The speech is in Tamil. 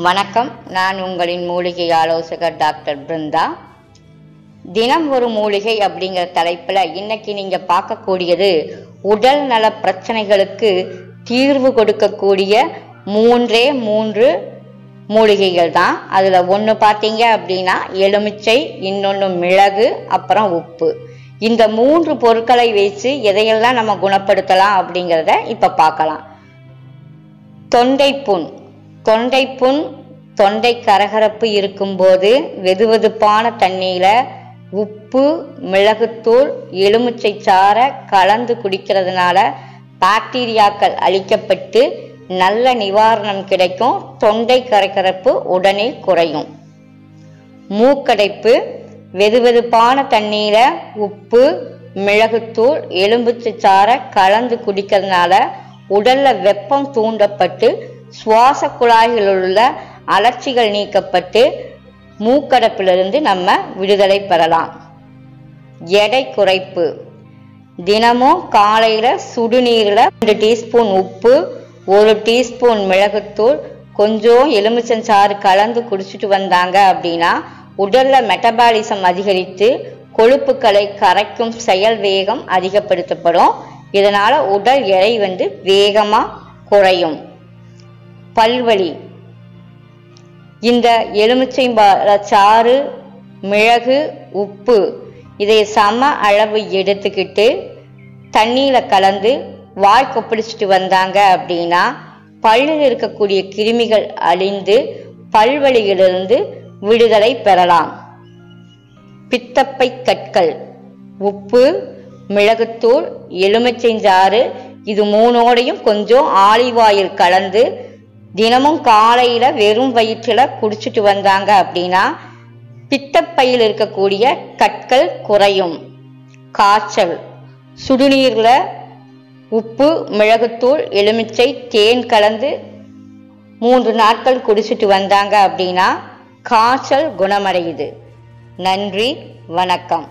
வணக்கம். நான் உங்களின் மூலிகை ஆலோசகர் டாக்டர் பிருந்தா. தினம் ஒரு மூலிகை அப்படிங்கிற தலைப்பில் இன்னைக்கு நீங்கள் பார்க்கக்கூடியது உடல் நல பிரச்சனைகளுக்கு தீர்வு கொடுக்கக்கூடிய மூன்று மூலிகைகள் தான். அதில் ஒன்று பார்த்தீங்க அப்படின்னா எலுமிச்சை, இன்னொன்று மிளகு, அப்புறம் உப்பு. இந்த 3 பொருட்களை வச்சு எதையெல்லாம் நம்ம குணப்படுத்தலாம் அப்படிங்கிறத இப்போ பார்க்கலாம். தொண்டைப்புண், தொண்டை கரகரப்பு இருக்கும்போது வெதுவெதுப்பான தண்ணீர உப்பு, மிளகுத்தூள், எலுமிச்சை சாறை கலந்து குடிக்கிறதுனால பாக்டீரியாக்கள் அழிக்கப்பட்டு நல்ல நிவாரணம் கிடைக்கும். தொண்டை கரகரப்பு உடனே குறையும். மூக்கடைப்பு, வெதுவெதுப்பான தண்ணீர உப்பு, மிளகுத்தூள், எலுமிச்சை சாறை கலந்து குடிக்கிறதுனால உடல்ல வெப்பம் தூண்டப்பட்டு சுவாச குழாய்களில் உள்ள அலர்ச்சிகள் நீக்கப்பட்டு மூக்கடைப்பிலிருந்து நம்ம விடுதலை பெறலாம். எடை குறைப்பு, தினமும் காலையில சுடுநீரில் 2 டீஸ்பூன் உப்பு, 1 டீஸ்பூன் மிளகுத்தூள், கொஞ்சம் எலுமிச்சஞ்சாறு கலந்து குடிச்சிட்டு வந்தாங்க அப்படின்னா உடல்ல மெட்டபாலிசம் அதிகரித்து கொழுப்புக்களை கரைக்கும் செயல் வேகம் அதிகப்படுத்தப்படும். இதனால உடல் எடை வேகமா குறையும். பல்வலி, இந்த எலுமிச்சை சாறு, மிளகு, உப்பு இதை சம அளவு எடுத்துக்கிட்டு தண்ணீரை கலந்து வாய் கொப்பளிச்சுட்டு வந்தாங்க அப்படின்னா பல்லில் இருக்கக்கூடிய கிருமிகள் அழிந்து பல்வலியிலிருந்து விடுதலை பெறலாம். பித்தப்பை கற்கள், உப்பு, மிளகுத்தூள், எலுமிச்சைஞ்சாறு இது 3ஓடையும் கொஞ்சம் ஆலிவ் ஆயில் கலந்து தினமும் காலையில வெறும் வயிற்றுல குடிச்சிட்டு வந்தாங்க அப்படின்னா பித்தப்பையில் இருக்கக்கூடிய கற்கள் குறையும். காய்ச்சல், சுடுநீர்ல உப்பு, மிளகுத்தூள், எலுமிச்சை, தேன் கலந்து 3 நாட்கள் குடிச்சிட்டு வந்தாங்க அப்படின்னா காய்ச்சல் குணமடையுது. நன்றி, வணக்கம்.